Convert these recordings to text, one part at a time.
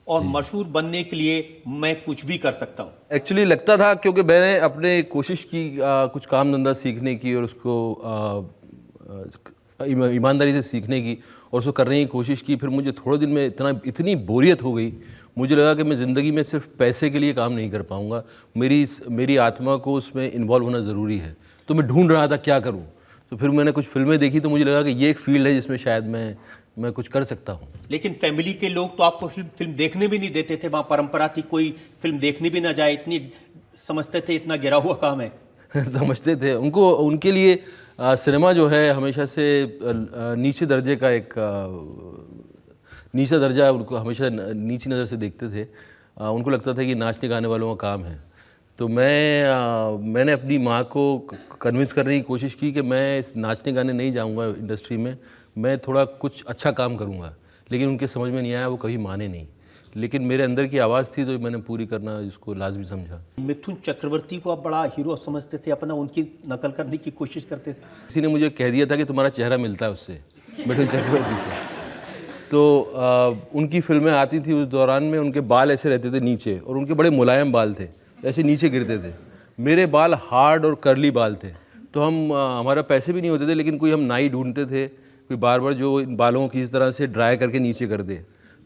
और मशहूर बनने के लिए मैं कुछ भी कर सकता हूँ। एक्चुअली लगता था, क्योंकि मैंने अपने कोशिश की कुछ काम धंधा सीखने की और उसको ईमानदारी से सीखने की और उसको करने की कोशिश की। फिर मुझे थोड़े दिन में इतनी बोरियत हो गई, मुझे लगा कि मैं ज़िंदगी में सिर्फ पैसे के लिए काम नहीं कर पाऊँगा, मेरी आत्मा को उसमें इन्वॉल्व होना ज़रूरी है। तो मैं ढूंढ रहा था क्या करूँ। तो फिर मैंने कुछ फिल्में देखी, तो मुझे लगा कि ये एक फील्ड है जिसमें शायद मैं कुछ कर सकता हूँ। लेकिन फैमिली के लोग तो आपको फिल्म देखने भी नहीं देते थे, वहाँ परंपरा थी कोई फिल्म देखने भी ना जाए, इतनी समझते थे इतना गिरा हुआ काम है। समझते थे उनके लिए सिनेमा जो है हमेशा से नीचे दर्जे का एक नीचा दर्जा, उनको हमेशा नीची नज़र से देखते थे। उनको लगता था कि नाचने गाने वालों का काम है। तो मैंने अपनी माँ को कन्विंस करने की कोशिश की कि मैं नाचने गाने नहीं जाऊँगा इंडस्ट्री में, मैं थोड़ा कुछ अच्छा काम करूँगा। लेकिन उनके समझ में नहीं आया, वो कभी माने नहीं। लेकिन मेरे अंदर की आवाज़ थी तो मैंने पूरी करना इसको लाजमी समझा। मिथुन चक्रवर्ती को आप बड़ा हीरो समझते थे, अपना उनकी नकल करने की कोशिश करते थे। किसी ने मुझे कह दिया था कि तुम्हारा चेहरा मिलता है उससे, मिथुन चक्रवर्ती से। तो उनकी फिल्में आती थी उस दौरान में, उनके बाल ऐसे रहते थे नीचे और उनके बड़े मुलायम बाल थे, ऐसे नीचे गिरते थे। मेरे बाल हार्ड और कर्ली बाल थे। तो हमारा पैसे भी नहीं होते थे, लेकिन कोई हम नाई ढूंढते थे, कोई बार बार जो इन बालों की इस तरह से ड्राई करके नीचे कर दे।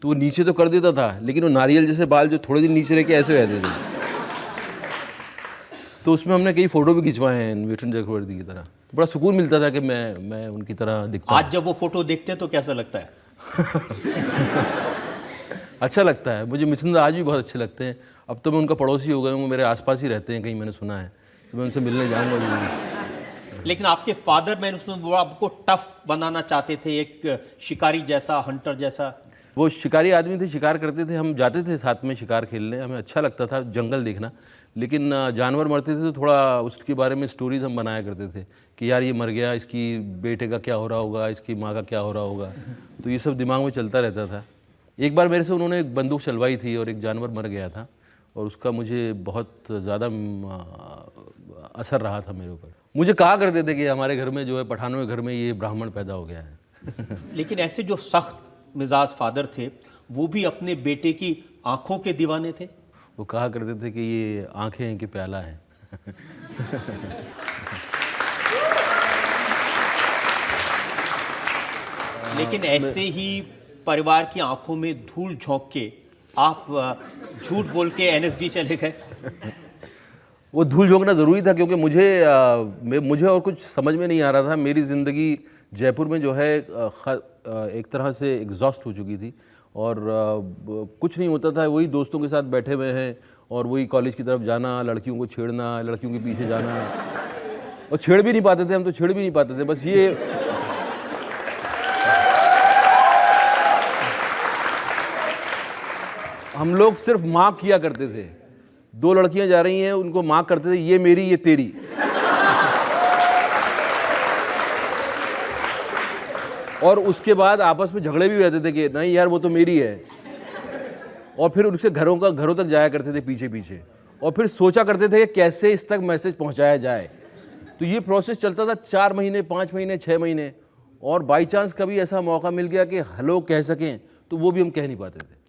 तो वो नीचे तो कर देता था, लेकिन वो नारियल जैसे बाल जो थोड़े दिन नीचे रह के ऐसे रहते थे। तो उसमें हमने कई फ़ोटो भी खिंचवाए हैं मिथुन चक्रवर्ती की तरह। तो बड़ा सुकून मिलता था कि मैं उनकी तरह दिखता हूँ। आज जब वो फोटो देखते हैं तो कैसा लगता है? अच्छा लगता है मुझे। मिथुन आज भी बहुत अच्छे लगते हैं। अब तो मैं उनका पड़ोसी हो गया हूँ, मेरे आसपास ही रहते हैं कहीं, मैंने सुना है। तो मैं उनसे मिलने जाऊँगा। लेकिन आपके फादर, मैंने सुना वो आपको टफ बनाना चाहते थे, एक शिकारी जैसा, हंटर जैसा। वो शिकारी आदमी थे, शिकार करते थे, हम जाते थे साथ में शिकार खेलने, हमें अच्छा लगता था जंगल देखना। लेकिन जानवर मरते थे तो थोड़ा उसके बारे में स्टोरीज हम बनाया करते थे कि यार ये मर गया, इसकी बेटे का क्या हो रहा होगा, इसकी माँ का क्या हो रहा होगा। तो ये सब दिमाग में चलता रहता था। एक बार मेरे से उन्होंने एक बंदूक चलवाई थी और एक जानवर मर गया था, और उसका मुझे बहुत ज़्यादा असर रहा था मेरे ऊपर। मुझे कहा करते थे कि हमारे घर में जो है, पठानों के घर में ये ब्राह्मण पैदा हो गया है। लेकिन ऐसे जो सख्त मिजाज फादर थे, वो भी अपने बेटे की आंखों के दीवाने थे। वो कहा करते थे कि ये आंखें हैं कि प्याला है। लेकिन ऐसे ही परिवार की आंखों में धूल झोंक के आप झूठ बोल के एनएसडी चले गए। वो धूल झोंकना ज़रूरी था, क्योंकि मुझे और कुछ समझ में नहीं आ रहा था। मेरी ज़िंदगी जयपुर में जो है एक तरह से एग्जॉस्ट हो चुकी थी, और कुछ नहीं होता था। वही दोस्तों के साथ बैठे हुए हैं और वही कॉलेज की तरफ जाना, लड़कियों को छेड़ना, लड़कियों के पीछे जाना, और छेड़ भी नहीं पाते थे हम, तो छेड़ भी नहीं पाते थे। बस ये हम लोग सिर्फ मार्क किया करते थे। दो लड़कियां जा रही हैं, उनको मार्क करते थे, ये मेरी, ये तेरी। और उसके बाद आपस में झगड़े भी रहते थे कि नहीं यार वो तो मेरी है। और फिर उनसे घरों तक जाया करते थे पीछे पीछे, और फिर सोचा करते थे कि कैसे इस तक मैसेज पहुंचाया जाए। तो ये प्रोसेस चलता था 4 महीने, 5 महीने, 6 महीने। और बाई चांस कभी ऐसा मौका मिल गया कि हेलो कह सकें, तो वो भी हम कह नहीं पाते थे।